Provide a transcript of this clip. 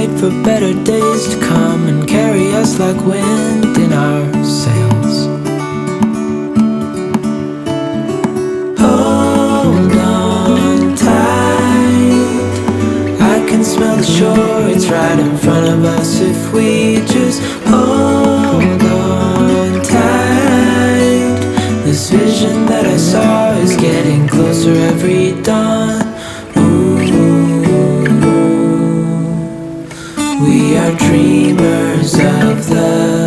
wait for better days to come and carry us like wind in our sails. Hold on tight, I can smell the shore, it's right in front of us if we just hold on tight. This vision that I saw is getting closer every dawn. We are dreamers of the